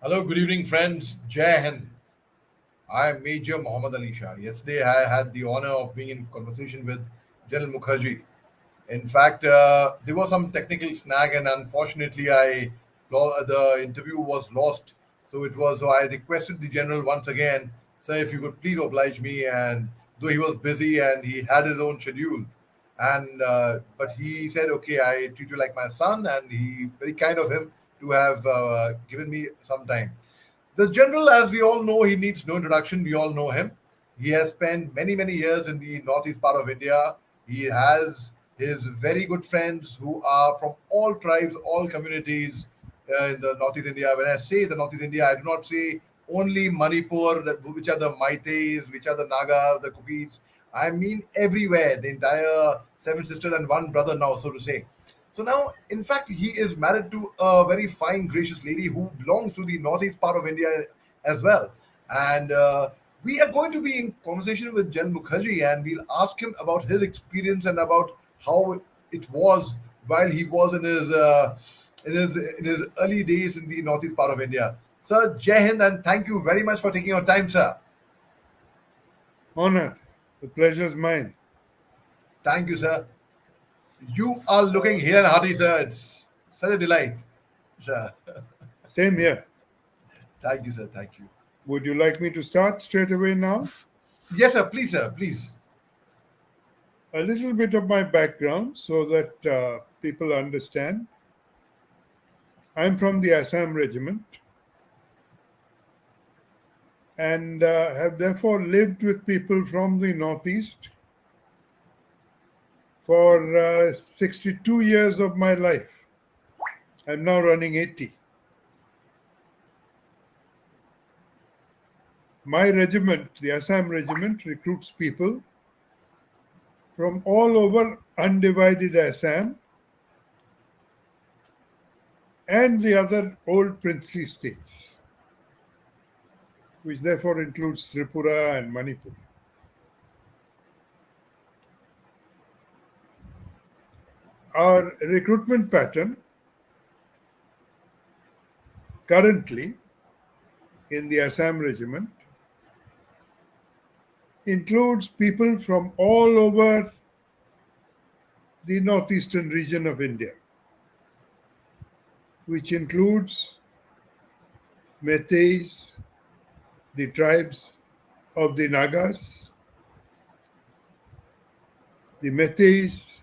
Hello, good evening, friends. Jai Hind. I am Major Mohammed Ali Shah. Yesterday, I had the honor of being in conversation with General Mukherjee. In fact, there was some technical snag, and unfortunately, the interview was lost. So I requested the general once again, sir, if you could please oblige me. And though he was busy and he had his own schedule, and but he said, okay, I treat you like my son, and he very kind of him to have given me some time. The general, as we all know, he needs no introduction. We all know him. He has spent many, many years in the northeast part of India. He has his very good friends who are from all tribes, all communities in the northeast India. When I say the northeast India, I do not say only Manipur, which are the Maitais, which are the Nagas, the Cookies. I mean everywhere, the entire seven sisters and one brother now, so to say. So now, in fact, he is married to a very fine, gracious lady who belongs to the northeast part of India as well. And we are going to be in conversation with Jan Mukherjee, and we'll ask him about his experience and about how it was while he was in his early days in the northeast part of India. Sir, Jai Hind, and thank you very much for taking your time, sir. Honor. The pleasure is mine. Thank you, sir. You are looking here and hearty, sir. It's such a delight, sir. Same here. Thank you, sir. Thank you. Would you like me to start straight away now? Yes, sir. Please, sir. Please. A little bit of my background so that people understand. I'm from the Assam Regiment and have therefore lived with people from the Northeast for 62 years of my life. I'm now running 80. My regiment, the Assam Regiment, recruits people from all over undivided Assam and the other old princely states, which therefore includes Tripura and Manipur. Our recruitment pattern currently in the Assam Regiment includes people from all over the northeastern region of India, which includes Meiteis, the tribes of the Nagas, the Meiteis,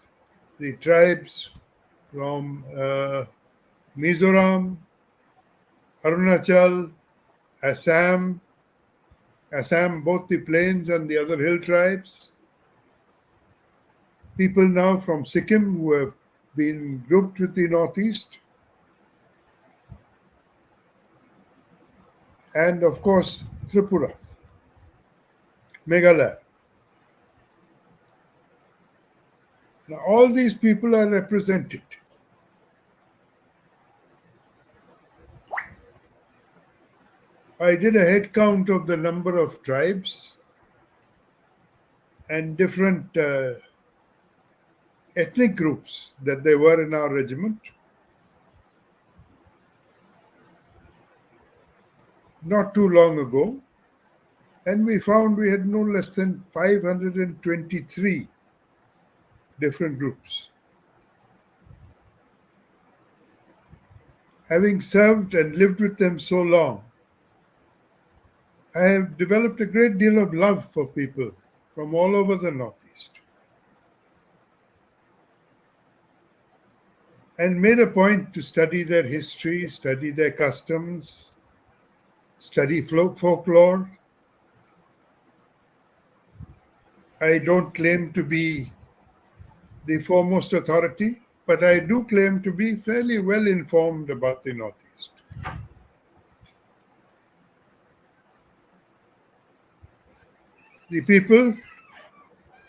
the tribes from Mizoram, Arunachal, Assam, both the plains and the other hill tribes. People now from Sikkim who have been grouped with the Northeast. And of course, Tripura, Meghalaya. Now, all these people are represented. I did a head count of the number of tribes and different ethnic groups that there were in our regiment. Not too long ago, and we found we had no less than 523 different groups. Having served and lived with them so long, I have developed a great deal of love for people from all over the Northeast and made a point to study their history, study their customs, study folklore. I don't claim to be the foremost authority, but I do claim to be fairly well informed about the Northeast. The people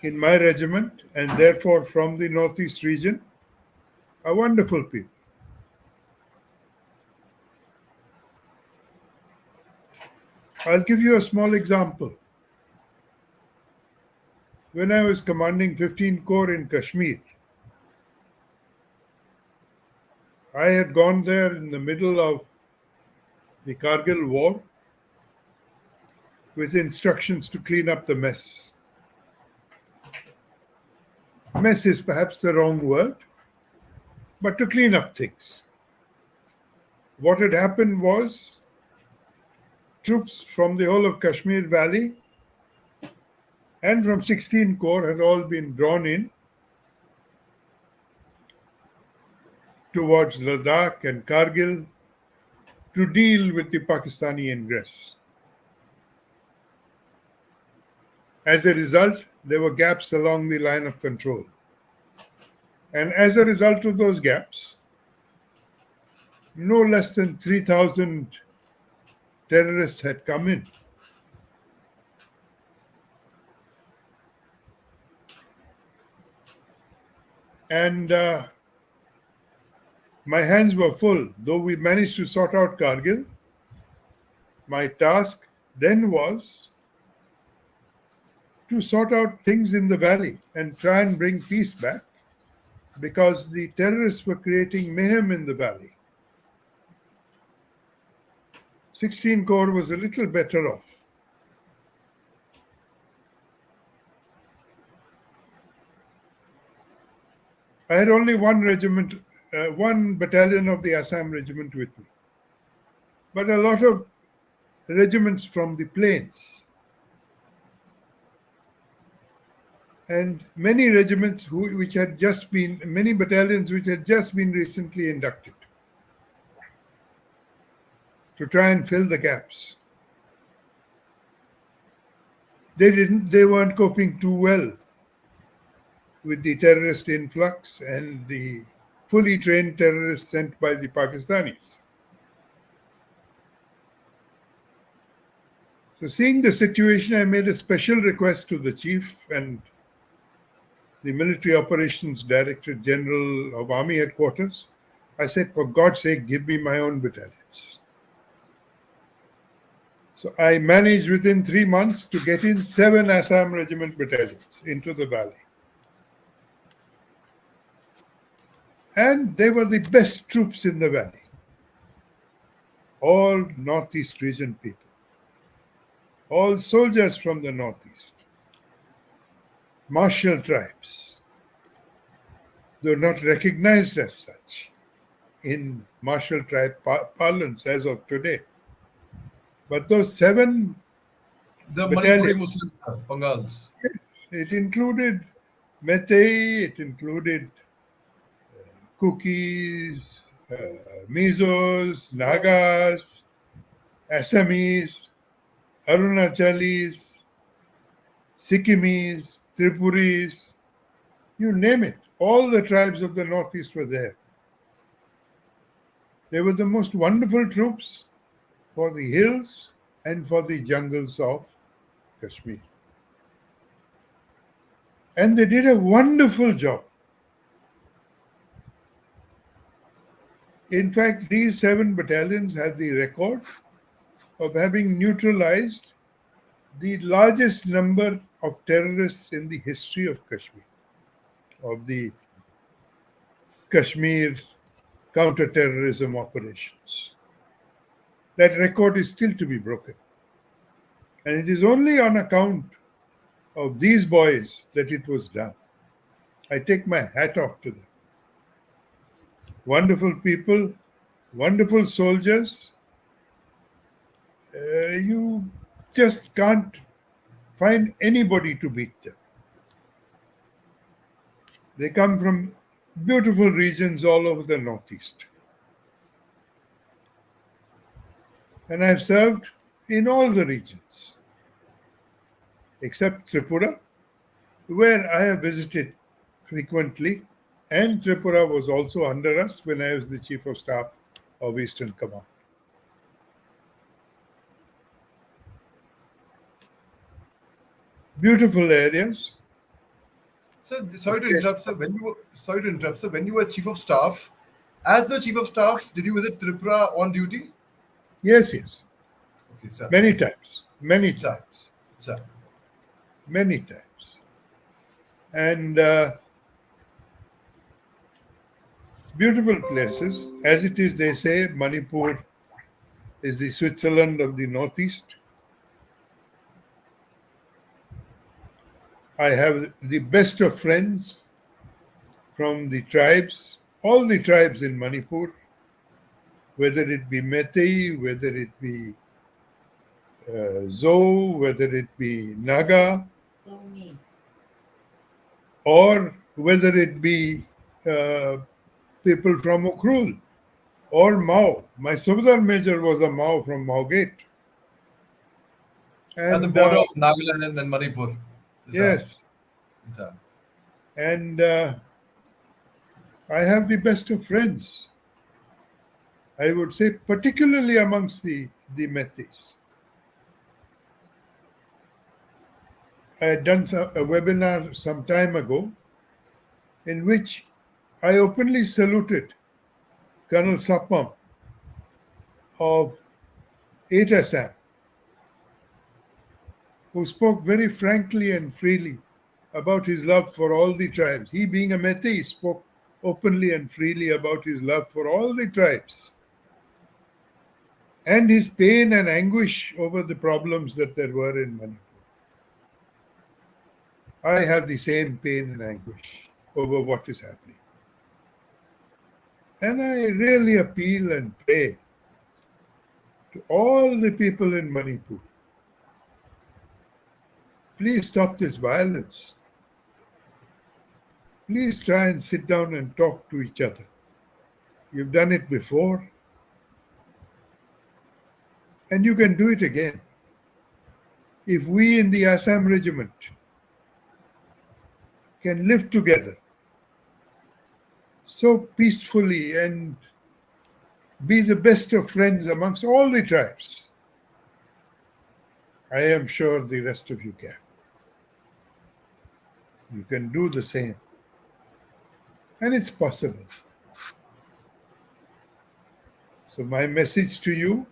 in my regiment, and therefore from the Northeast region, are wonderful people. I'll give you a small example. When I was commanding 15 Corps in Kashmir, I had gone there in the middle of the Kargil war with instructions to clean up the mess. Mess is perhaps the wrong word, but to clean up things. What had happened was troops from the whole of Kashmir Valley and from 16 Corps had all been drawn in towards Ladakh and Kargil to deal with the Pakistani ingress. As a result, there were gaps along the line of control. And as a result of those gaps, no less than 3,000 terrorists had come in. And my hands were full. Though we managed to sort out Kargil, my task then was to sort out things in the valley and try and bring peace back, because the terrorists were creating mayhem in the valley. 16 Corps was a little better off. I had only one battalion of the Assam regiment with me, but a lot of regiments from the plains, and many regiments many battalions which had just been recently inducted to try and fill the gaps. They weren't coping too well with the terrorist influx and the fully trained terrorists sent by the Pakistanis. So seeing the situation, I made a special request to the chief and the Military Operations Director General of Army Headquarters. I said, for God's sake, give me my own battalions. So I managed within 3 months to get in 7 Assam Regiment battalions into the valley. And they were the best troops in the valley. All Northeast region people. All soldiers from the Northeast. Martial tribes. Though not recognized as such in martial tribe parlance as of today. But those 7 The Manipuri battalions, Muslim Bengals. yes, it included Meitei, it included Kukis, Mizos, Nagas, Assamese, Arunachalis, Sikkimis, Tripuris, you name it. All the tribes of the Northeast were there. They were the most wonderful troops for the hills and for the jungles of Kashmir. And they did a wonderful job. In fact, these 7 battalions have the record of having neutralized the largest number of terrorists in the history of Kashmir, of the Kashmir counter-terrorism operations. That record is still to be broken. And it is only on account of these boys that it was done. I take my hat off to them. Wonderful people, wonderful soldiers. You just can't find anybody to beat them. They come from beautiful regions all over the Northeast. And I've served in all the regions, except Tripura, where I have visited frequently. And Tripura was also under us when I was the Chief of Staff of Eastern Command. Beautiful areas. Sir, sorry to interrupt, sir. When you were Chief of Staff, as the Chief of Staff, did you visit Tripura on duty? Yes, yes. Okay, sir. Many times. Sir. Many times. And beautiful places. As it is, they say, Manipur is the Switzerland of the Northeast. I have the best of friends from the tribes, all the tribes in Manipur, whether it be Meitei, whether it be Zo, whether it be Naga, or whether it be uh, people from Ukrul or Mao. My Subedar Major was a Mao from Mao Gate. At the And border of Nagaland and Manipur. Sir. yes, Sir. and I have the best of friends. I would say, particularly amongst the Metis. I had done a webinar some time ago in which I openly saluted Colonel Sapam of 8 Assam, who spoke very frankly and freely about his love for all the tribes. He, being a Metis, spoke openly and freely about his love for all the tribes and his pain and anguish over the problems that there were in Manipur. I have the same pain and anguish over what is happening. And I really appeal and pray to all the people in Manipur, please stop this violence. Please try and sit down and talk to each other. You've done it before, and you can do it again. If we in the Assam regiment can live together so peacefully and be the best of friends amongst all the tribes, I am sure the rest of you can. You can do the same. And it's possible. So my message to you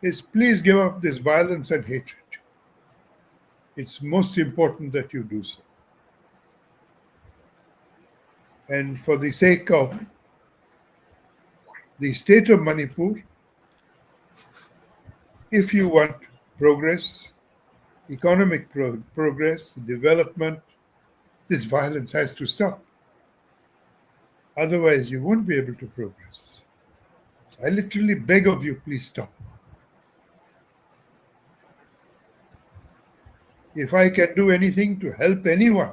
is please give up this violence and hatred. It's most important that you do so. And for the sake of the state of Manipur, if you want progress, economic progress, development, this violence has to stop. Otherwise, you won't be able to progress. I literally beg of you, please stop. If I can do anything to help anyone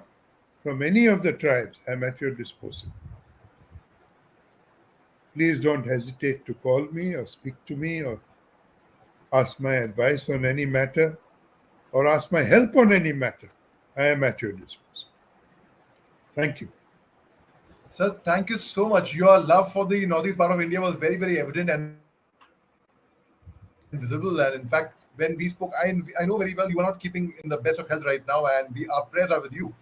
from any of the tribes, I'm at your disposal. Please don't hesitate to call me or speak to me or ask my advice on any matter or ask my help on any matter. I am at your disposal. Thank you. Sir, thank you so much. Your love for the northeast part of India was very, very evident and visible. And in fact, when we spoke, I know very well you are not keeping in the best of health right now, and our prayers are with you.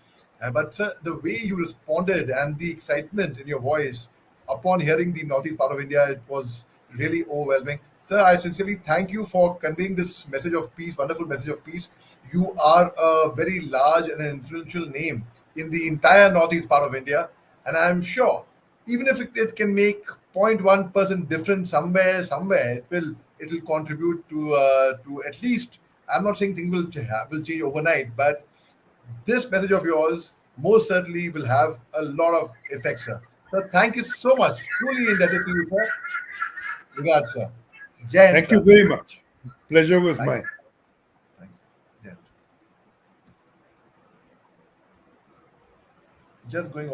But sir, the way you responded and the excitement in your voice upon hearing the northeast part of India, it was really overwhelming. Sir, I sincerely thank you for conveying this message of peace, wonderful message of peace. You are a very large and an influential name in the entire northeast part of India, and I am sure even if it can make 0.1% difference somewhere, it will contribute to at least. I'm not saying things will change overnight, but this message of yours most certainly will have a lot of effect, sir. So thank you so much. Truly indebted to you, sir. Regards, sir. Jai Hind, Thank you sir. very much. Pleasure was Thank you. mine. Thanks. Jai Hind. Just going on.